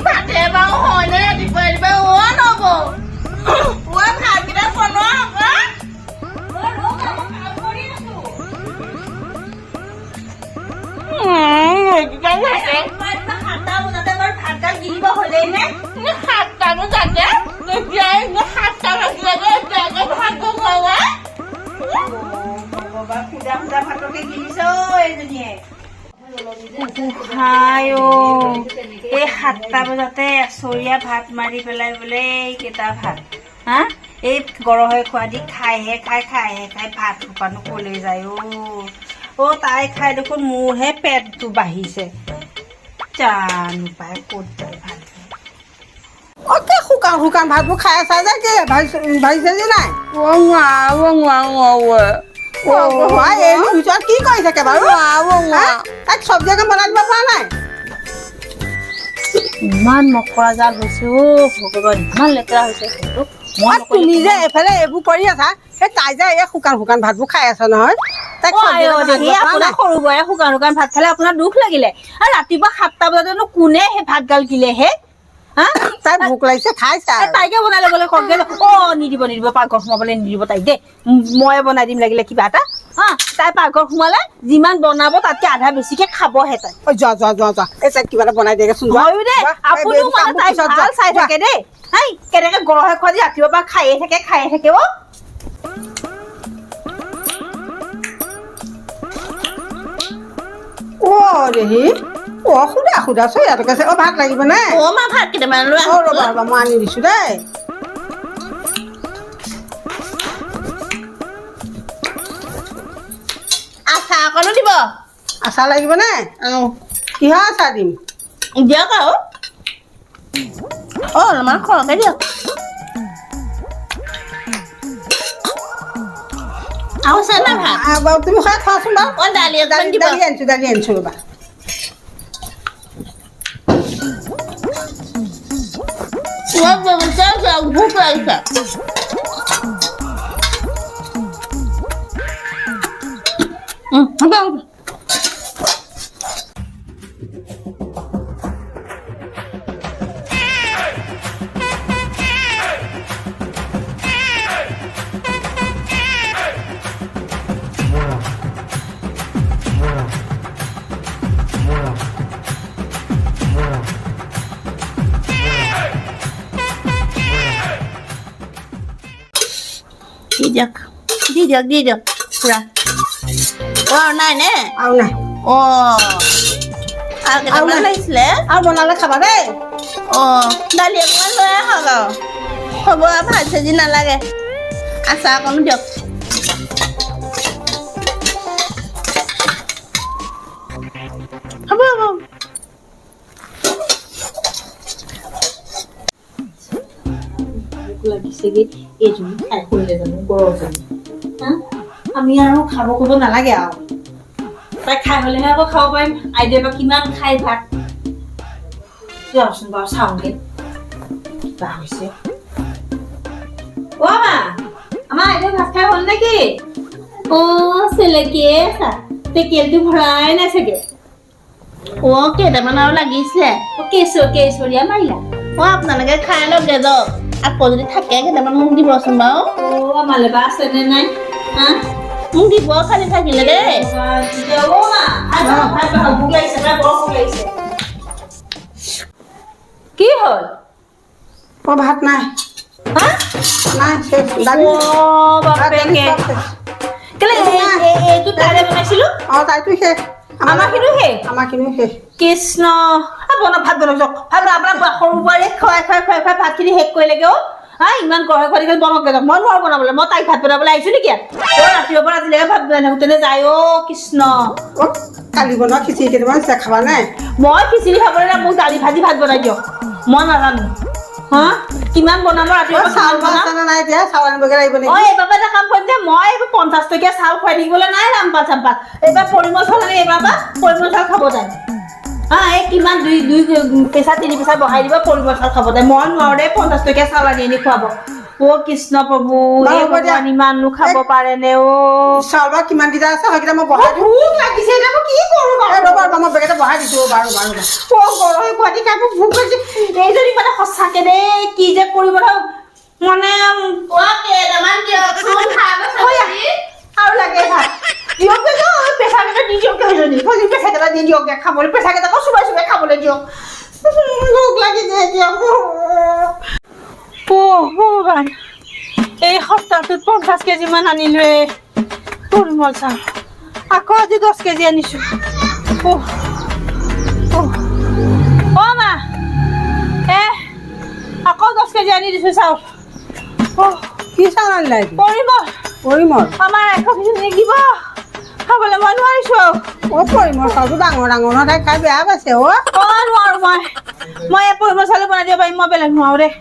ভাতে বাৰু হয়নে ৰাতিপুৱা ৰাতিপুৱা নব ভাতকেইটা বনোৱা এই 7টা বজাতে এচৰীয়া ভাত মাৰি পেলাই বোলে এইকেইটা ভাত হা এই গৰহে খোৱা দি খাইহে খাই ভাত খোপানো কলৈ যায় অ তাই খাই দেখোন মোৰহে পেটটো বাঢ়িছে জানো পাই ক'ত যায় ভাত অকে শুকান ভাতবোৰ খাই আছা যে কি ভাজিছে যে নাই এই ভিতৰত কি কৰি থাকে বাৰু তাইক চব্জি এখন বনাই দিব পৰা নাই ইমান মকৰা জাল হৈছে ভগৱান ইমান লেতেৰা হৈছে তুমি যে এইফালে এইবোৰ কৰি আছা সেই তাই যে এই শুকান ভাতবোৰ খাই আছা নহয় তাইক আপোনাৰ সৰু বৰে শুকান ভাত খালে আপোনাৰ দুখ লাগিলে আৰু ৰাতিপুৱা 7টা বজাতনো কোনে সেই ভাত গাল কিলে হে তাই ভোক লাগিছে খাইছে তাইকে বনাই ল'বলৈ কওঁগে নিদিব পাকঘৰ সোমাবলৈ নিদিব তাইক দেই মই বনাই দিম লাগিলে কিবা এটা তাই পাকঘৰ সোমালে যিমান বনাব তাতকে আধা বেছিকে খাবহে তাই যোৱা এই তাইক কিবা এটা বনাই দিয়েচোন আপুনিও মানে তাই ভাল চাই থাকে দেই কেনেকে গৰহে খোৱা দি ৰাতিপুৱাৰ পৰা খায়ে থাকে দেহি সুধা চয়াটোকে আছে ভাত লাগিব নে মা ভাত কেইটামান ৰ'বা মই আনি দিছো দেই আচাৰ অকণো দিব আচাৰ লাগিব নে কিহৰ আচাৰ দিম দিয়ক আৰু অলপমান সৰহকে দিয়ক আৰু আছে না ভাত তুমি খাই খোৱাচোন বাৰু দালি আনিছো ৰ'বা ভোক লাগিছে দি দিয়ক পুৰা আৰু নাই নে আৰু নাই আৰু কেইটামান লাগিছিলে আৰু বনালে খাবা দেই দালি অকণমান লৈ আহক আৰু হ'ব আৰু ভাত চাজি নালাগে আচাৰ অকণো দিয়ক হ'ব লাগিছেগে এইজনী খাই কৰিলে জানো গৰমজনী আমি আৰু খাব কৰিব নালাগে আৰু তাই খাই হ'লেহে আকৌ খাব পাৰিম আইদেউ বা কিমান খাই ভাত যোৱাচোন বাৰু চাওঁগে কিবা হৈছে মা আমাৰ আইদেউ ভাত খাই হ'ল নেকি চেলেকিয়ে আছা টেকেলটো ভৰাই নাই চাগে কেইটামান আৰু লাগিছিলে কেচৰীয়া মাৰিলা আপোনালোকে খাই লওক যাওক আকৌ যদি থাকে কেইটামান মোক দিবচোন বাৰু আমালে বা আছে নে নাই মোক দিব খালি থাকিলে দেই কি হ'ল ভাত নাই এইটো তাইলে বনাইছিলো তাইতো শেষ আমাৰখিনিও শেষ কৃষ্ণ ভাত বনাইছো আপোনাৰ সৰু বোৱাৰীয়ে খুৱাই ভাতখিনি শেষ কৰিলেগে ইমান গৰম খোৱা দেখিলে বনাব মই নোৱাৰো বনাবলৈ মই তাইক ভাত বনাবলৈ আহিছো নেকি ৰাতিপুৱাৰ পৰা আজিলৈকে ভাত বনাই থাকোঁতে যায় কৃষ্ণ কালি বনোৱা খিচিৰি কেইটামান খাবা নাই মই খিচিৰি খাবলৈ নাই মোক দালি ভাজি ভাত বনাই দিয়ক মই নাজানো কিমান বনাব ৰাতিপুৱা চাউল নাই এতিয়া চাউল আনিবগে লাগিব নেকি এইবাৰ এটা কাম কৰিম যে মই 50 টকীয়া চাউল খুৱাই থাকিবলৈ নাই ৰামপাল চাম্পাল এইবাৰ পৰিমল চাউল লাগে এইবাৰ পৰা পৰিমল চাউল খাব যায় এই কিমান দুই পেচা 3 পেচা বহাই দিব পৰিমল চাউল খাব যায় মই নোৱাৰো দেই 50 টকীয়া চাউল আনি খুৱাব কৃষ্ণ প্ৰভু ইমানো খাব পাৰে নে চাউল কিমান কেইটা আছে সেইকেইটা মই বহাই ভোক লাগিছে এতিয়া মই কি কৰো ৰ'বা মই বেগেটা বহাই দিছো বাৰু বাৰু গৰৈ গুৱাহাটী কাকো ভোক লাগিছে এইজনী মানে সঁচাকে দেই কি যে কৰিব মানে কেইটামান দিয়কচোন আৰু লাগে ভাত দিয়ক প্ৰেছাৰ কেইটা দি দিয়ক সেইজনী প্ৰেছাৰ কেইটা দি দিয়ক খাবলৈ প্ৰেছাৰ কেইটা চুবাই চুবাই খাবলৈ দিয়ক ভোক লাগিছে দিয়ক ভগৱান এই সপ্তাহটোত 50 কেজি মান আনিলোৱে পৰিমল চাউল আকৌ আজি 10 কেজি আনিছো অ মা আকৌ 10 কেজি আনি দিছো চাউল কি চাউল আনিলা পৰিমল আমাৰ 100 কেজি লাগিব খাবলৈ মই নোৱাৰিছো পৰিমল চাউলটো ডাঙৰ ডাঙৰ নহয় তাই খাই বেয়া পাইছে নোৱাৰো মই এই পৰিমল চাউল বনাই দিব পাৰিম মই বেলেগ নোৱাৰো দেই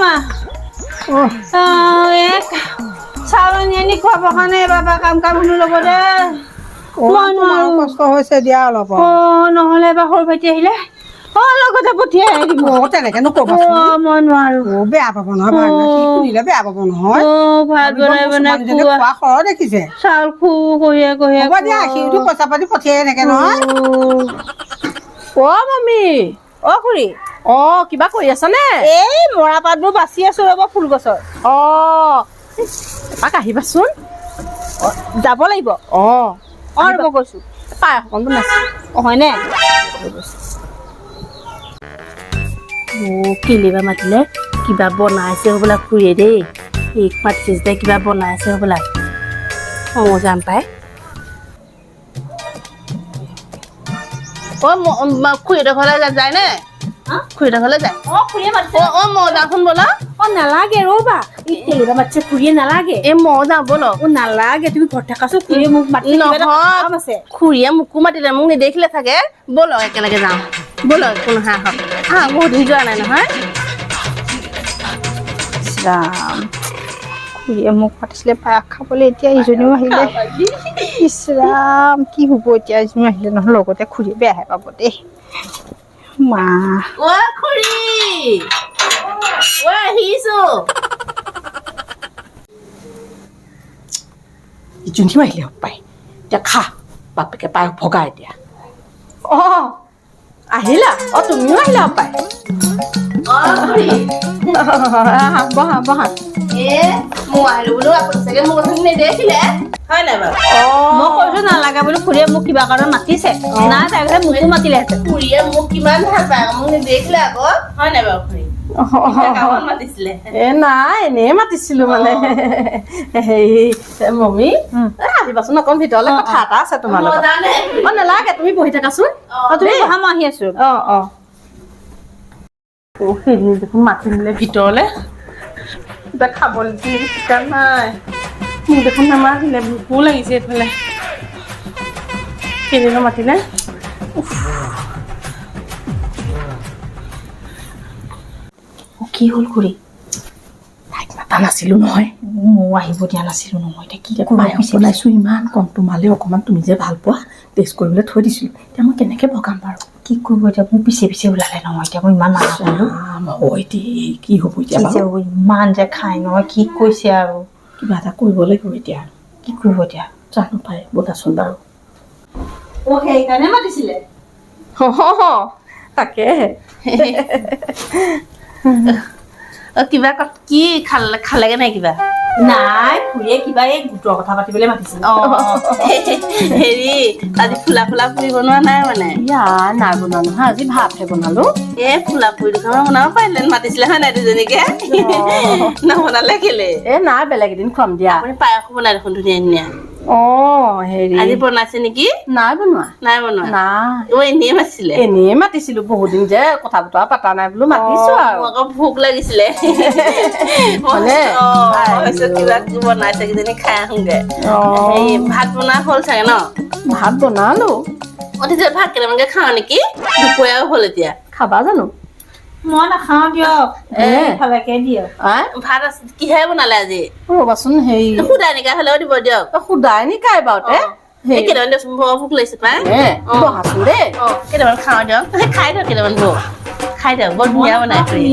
মা চাউল আনি খুৱাবৰ কাৰণে বাবা কাম শুনো ল'ব দে কষ্ট হৈছে দিয়া অলপ নহ'লে এবাৰ সৰু ভাইটি আহিলে লগতে পঠিয়াই দিব তেনেকে নকবা মই নোৱাৰো বেয়া পাব নহয় শুনিলে বেয়া পাব নহয় ভাত বনাই খোৱা সৰহ দেখিছে চাউল হ'ব দিয়া সিওতো পইচা পাতি পঠিয়াই থাকে নহয় মামী খুৰী কিবা কৰি আছা নে এই মৰা পাতবোৰ বাচি আছো ৰ'ব ফুল গছৰ এপাক আহিবাচোন যাব লাগিব ৰ'ব কৈছো পায় অকণ বনাইছো হয়নে কেলেবা মাতিলে কিবা বনাইছে হ'বলা খুৰীয়ে দেই মাতিছে যেতিয়া কিবা বনাইছে হ'বলা যাম পাই খুৰীহঁতৰ ঘৰলৈ যায় নে খুৰীহঁতৰ ঘৰলৈ যায় খুৰীয়ে মাতিছে মই যাওঁচোন ব'লা নালাগে ৰ'বা কেলেবা মাতিছে খুৰীয়ে নালাগে মই যাওঁ ব'ল নালাগে তুমি ঘৰত থাকাচোন খুৰীয়ে মোক মাতিলে আছে খুৰীয়ে মোকো মাতিলে মোক নেদেখিলে চাগে ব'ল একেলগে যাওঁ ব'ল কোনো বহুত দিন যোৱা নাই নহয় ৰাম খুৰীয়ে মোক মাতিছিলে পায়স খাবলৈ এতিয়া ইজনীও আহিলে ইছ ৰাম কি হ'ব এতিয়া ইজনীও আহিলে নহয় লগতে খুৰীয়ে বেয়াহে পাব দেই মা খুৰী আহিছো ইজনীও আহিলে পাই এতিয়া খা বাপেকে পায়স ভগা এতিয়া আহিলা তুমিও আহিলা পাই বহা বহা মই আহিলো বোলো আপুনি চাগে মোৰ কথা নেদেখিলে হয় নাই বাৰু মই কৈছো নালাগে বোলো খুৰীয়ে মোক কিবা কাৰণত মাতিছে নাই তাই কৈছে মোকো মাতিলে খুৰীয়ে মোক কিমান ভাল পায় মোক নেদেখিলে আকৌ হয় নাই বাৰু খুৰী মাতিছিলে নাই এনেই মাতিছিলো মানে হেৰি মমী আহিবাচোন অকণ ভিতৰলৈ কথা এটা আছে তোমাৰ লগত নালাগে তুমি বহি থাকাচোন তুমি বহা মই আহি আছো হেৰি দেখোন মাতি নিলে ভিতৰলে কিবা খাবলৈ ঠিকা নাই মোক দেখোন নামাতিলে ভোকো লাগিছে এইফালে কেইদিনো মাতিলে কি হ'ল খুৰী তাইক মাতা নাছিলো নহয় ময়ো আহিব দিয়া নাছিলো নহয় এতিয়া কি বনাইছো ইমান কম তোমালে অকণমান তুমি যে ভাল পোৱা টেষ্ট কৰিবলৈ থৈ দিছিলো এতিয়া মই কেনেকে ভগাম বাৰু কি কৰিব এতিয়া মোৰ পিছে পিছে ওলালে নহয় এতিয়া মই ইমান মানা কৰিলো কি হ'ব এতিয়া ইমান যে খাই নহয় কি কৈছে আৰু কিবা এটা কৰিব লাগিব এতিয়া কি কৰিব এতিয়া জানো পাই ব'লাচোন বাৰু সেইকাৰণে মাতিছিলে তাকেহে কিবা কি খালেগে নাই কিবা নাই খুৰীয়ে কিবা এই গোটৰ কথা পাতিবলৈ মাতিছিল হেৰি আজি ফুলা পুৰি বনোৱা নাই মানে নাই বনোৱা নহয় আজি ভাতহে বনালো ফুলা পুৰি দুখনমান বনাব পাৰিলে মাতিছিলে হয় নাই দুজনীকে নবনালে কেলে নাই বেলেগ এদিন খুৱাম দিয়া আপুনি পায়সো বনাই দেখোন ধুনীয়া ধুনীয়া হেৰি আজি বনাইছে নেকি নাই বনোৱা নাই এনেই মাতিছিলে এনেই মাতিছিলো বহুত দিন যে কথা বতৰা পতা নাই বোলো মাতিছো আৰু আকৌ ভোক লাগিছিলে কিবা বনাইছে কিজানি খাই আহোগে ভাত বনোৱা হ'ল চাগে ন ভাত বনালো ভাত কেইটামানকে খাওঁ নেকি দুপৰীয়াও হ'ল এতিয়া খাবা জানো মই নাখাওঁ দিয়ক এইফালেকে দিয়ক ভাত আছে কিহে বনালে আজি ৰ'বাচোন হেৰি সুদা নিকা হ'লেও দিব দিয়ক সুদাই নিকাই বাৰু তে কেইটামান দিয়কচোন বৰ ভোক লাগিছে পাই বহাচোন দেই কেইটামান খাওঁ দিয়ক খাই দিয়ক কেইটামান বৌ খাই দিয়ক বৰ ধুনীয়া বনাই খুৰী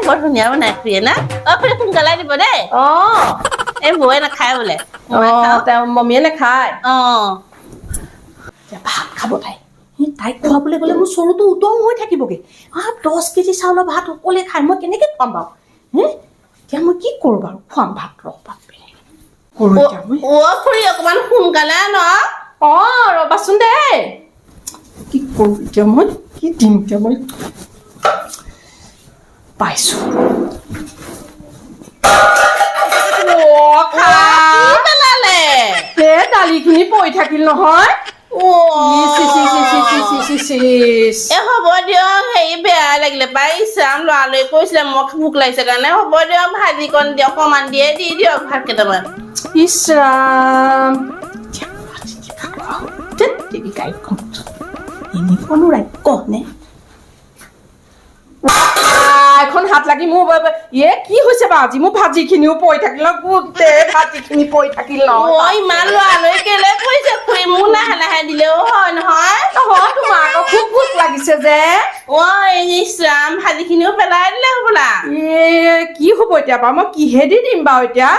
বৰ ধুনীয়া বনাই খুৰীয়ে না খুৰী সোনকালে দিব দেই বৌয়ে নাখায় বোলে তেওঁ মমীয়ে নাখায় ভাত খাব তাইক খুৱাবলৈ গ'লে মোৰ চৰুটো উদং হৈ থাকিবগে 10 কেজি চাউলৰ ভাত অকলে খাই মই কেনেকে খুৱাম বাৰু এতিয়া মই কি কৰোঁ বাৰু খুৱাম ভাত খুৰী অকমান সোনকালে ন ৰ'বাচোন দেই কি কৰোঁ এতিয়া মই কি দিম এতিয়া মই পাইছো দালিখিনি পৰি থাকিল নহয় হ'ব দিয়ক হেৰি বেয়া লাগিলে পাই ইছৰাম লৰালৰি কৈছিলে মোক ভোক লাগিছে কাৰণে হ'ব দিয়ক ভাজিকণ দিয়ক অকমান দিয়ে দি দিয়ক ভাত কেইটামান ইছৰাম এখন হাত লাগি মোৰ কি হৈছে বাৰু আজি মোৰ ভাজিখিনিও পৰি থাকিল গোটেই ভাজিখিনি পৰি থাকিল ইমান লৰালৰি কেলে কৈছে খুৰী মোক লাহে লাহে দিলেও হয় নহয় তোমাৰ আকৌ খুব ভোক লাগিছে যে ইছৰাম ভাজিখিনিও পেলাই দিলে হ'বলা কি হ'ব এতিয়া বাৰু মই কিহেদি দিম বাৰু এতিয়া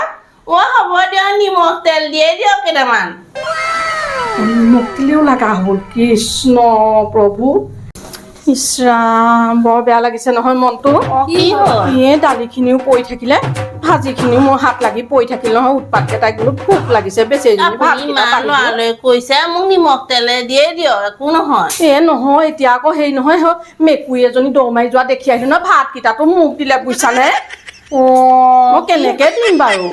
হ'ব দিয়ক নিমখ তেল দিয়ে দিয়ক কেইটামান নিমখ তেলেও লগা হ'ল কৃষ্ণ প্ৰভু ইছৰাম বৰ বেয়া লাগিছে নহয় মনটো দালিখিনিও পৰি থাকিলে ভাজিখিনিও মোৰ হাত লাগি পৰি থাকিল নহয় উৎপাতকে তাইক বোলো ভোক লাগিছে বেছি কৈছে মোক নিমখ তেলে দিয়ে দিয়ক একো নহয় নহয় এতিয়া আকৌ হেৰি নহয় মেকুৰী এজনী দৌ মাৰি যোৱা দেখি আহিলো নহয় ভাতকেইটাতো মোক দিলে বুজিছানে মই কেনেকে দিম বাৰু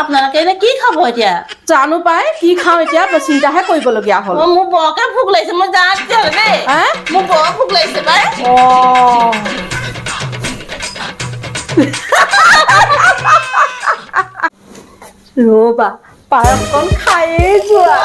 আপোনালোকে এতিয়া কি খাব এতিয়া জানো পাই কি খাওঁ এতিয়া চিন্তাহে কৰিবলগীয়া হ'ল মোৰ বৰকে ভোক লাগিছে মই যাওঁ তেতিয়াহ'লে দেই মোৰ বৰ ভোক লাগিছে পাই ৰ'বা পায়সকণ খায়ে যোৱা